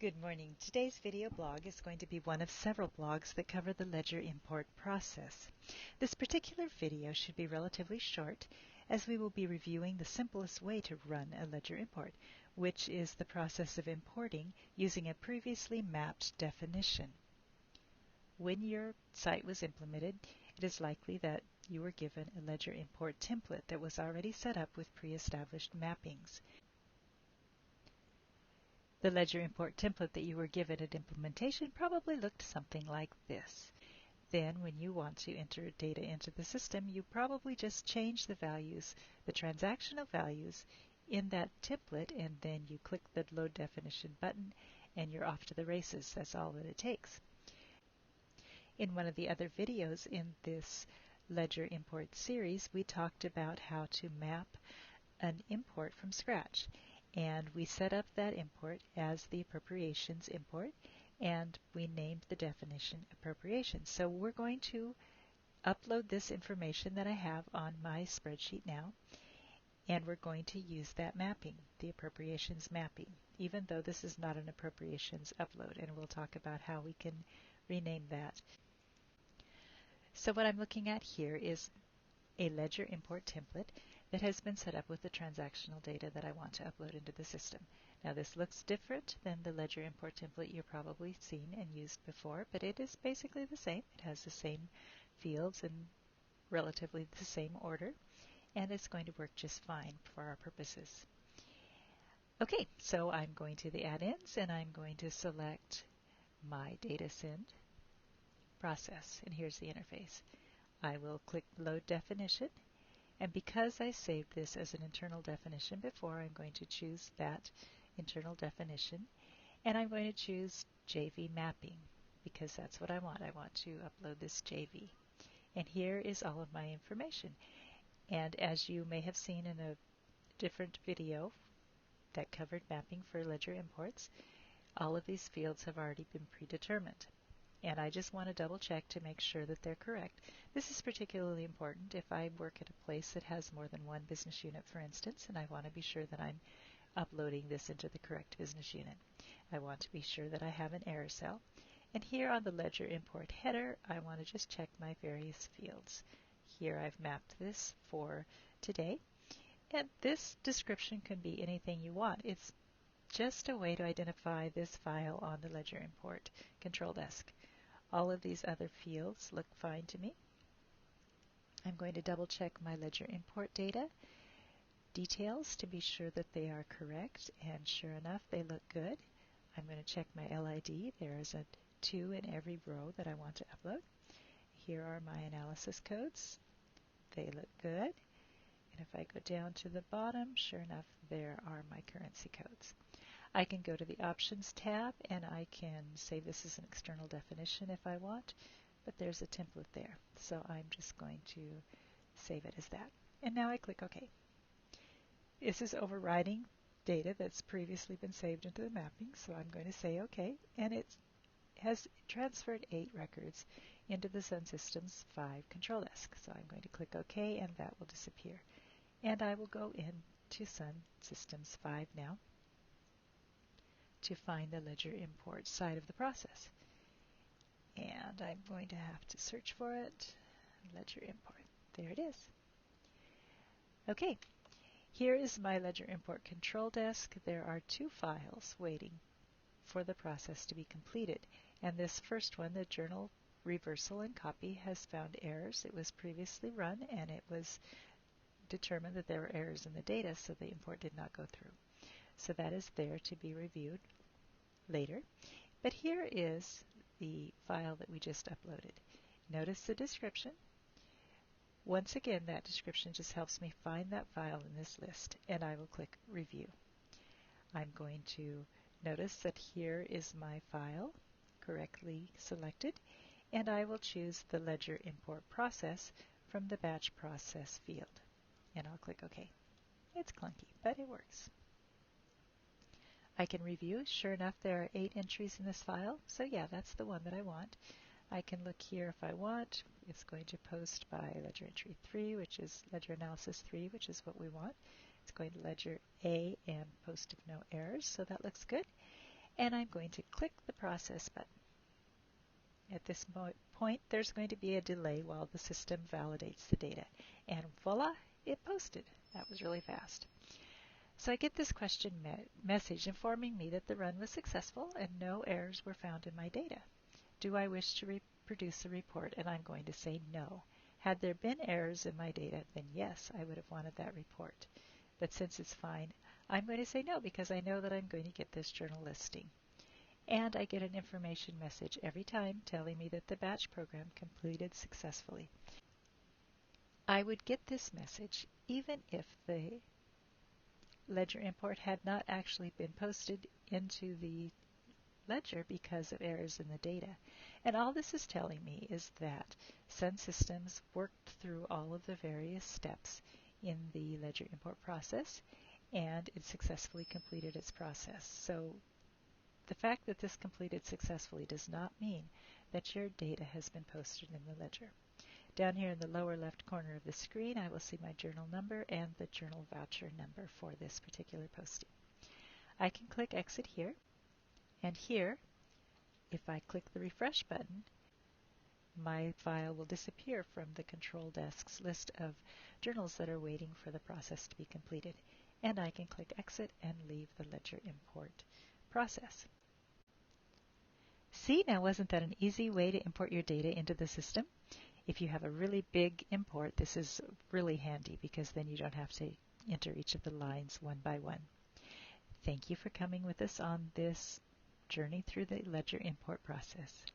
Good morning. Today's video blog is going to be one of several blogs that cover the ledger import process. This particular video should be relatively short, as we will be reviewing the simplest way to run a ledger import, which is the process of importing using a previously mapped definition. When your site was implemented, it is likely that you were given a ledger import template that was already set up with pre-established mappings. The ledger import template that you were given at implementation probably looked something like this. Then when you want to enter data into the system, you probably just change the values, the transactional values in that template, and then you click the load definition button and you're off to the races. That's all that it takes. In one of the other videos in this ledger import series, we talked about how to map an import from scratch. And we set up that import as the appropriations import, and we named the definition appropriations. So we're going to upload this information that I have on my spreadsheet now, and we're going to use that mapping, the appropriations mapping, even though this is not an appropriations upload, and we'll talk about how we can rename that. So what I'm looking at here is a ledger import template that has been set up with the transactional data that I want to upload into the system. Now this looks different than the ledger import template you've probably seen and used before, but it is basically the same. It has the same fields in relatively the same order, and it's going to work just fine for our purposes. Okay, so I'm going to the add-ins and I'm going to select my data send process, and here's the interface. I will click load definition, and because I saved this as an internal definition before, I'm going to choose that internal definition, and I'm going to choose JV mapping because that's what I want. I want to upload this JV. And here is all of my information. And as you may have seen in a different video that covered mapping for ledger imports, all of these fields have already been predetermined. And I just want to double check to make sure that they're correct. This is particularly important if I work at a place that has more than one business unit, for instance, and I want to be sure that I'm uploading this into the correct business unit. I want to be sure that I have an error cell. And here on the ledger import header, I want to just check my various fields. Here I've mapped this for today. And this description can be anything you want. It's just a way to identify this file on the ledger import control desk. All of these other fields look fine to me. I'm going to double check my ledger import data details to be sure that they are correct, and sure enough they look good. I'm going to check my LID. There is a 2 in every row that I want to upload. Here are my analysis codes. They look good. And if I go down to the bottom, sure enough there are my currency codes. I can go to the Options tab and I can save this as an external definition if I want, but there's a template there. So I'm just going to save it as that. And now I click OK. This is overriding data that's previously been saved into the mapping, so I'm going to say OK. And it has transferred 8 records into the Sun Systems 5 control desk. So I'm going to click OK and that will disappear. And I will go into Sun Systems 5 now to find the ledger import side of the process. And I'm going to have to search for it. Ledger import. There it is. Okay, here is my ledger import control desk. There are 2 files waiting for the process to be completed. And this first one, the journal reversal and copy, has found errors. It was previously run and it was determined that there were errors in the data, so the import did not go through. So that is there to be reviewed later. But here is the file that we just uploaded. Notice the description. Once again, that description just helps me find that file in this list, and I will click Review. I'm going to notice that here is my file correctly selected, and I will choose the ledger import process from the batch process field. And I'll click OK. It's clunky, but it works. I can review. Sure enough, there are 8 entries in this file, so yeah, that's the one that I want. I can look here if I want. It's going to post by ledger entry 3, which is ledger analysis 3, which is what we want. It's going to ledger A and post if no errors, so that looks good. and I'm going to click the process button. At this point, there's going to be a delay while the system validates the data. And voila, it posted. That was really fast. So I get this question message informing me that the run was successful and no errors were found in my data. Do I wish to reproduce the report? And I'm going to say no. Had there been errors in my data, then yes, I would have wanted that report. But since it's fine, I'm going to say no because I know that I'm going to get this journal listing. And I get an information message every time telling me that the batch program completed successfully. I would get this message even if the ledger import had not actually been posted into the ledger because of errors in the data. And all this is telling me is that Sun Systems worked through all of the various steps in the ledger import process and it successfully completed its process. So the fact that this completed successfully does not mean that your data has been posted in the ledger. Down here in the lower left corner of the screen, I will see my journal number and the journal voucher number for this particular posting. I can click Exit here, and here, if I click the refresh button, my file will disappear from the control desk's list of journals that are waiting for the process to be completed. And I can click Exit and leave the ledger import process. See, now wasn't that an easy way to import your data into the system? If you have a really big import, this is really handy because then you don't have to enter each of the lines one by one. Thank you for coming with us on this journey through the ledger import process.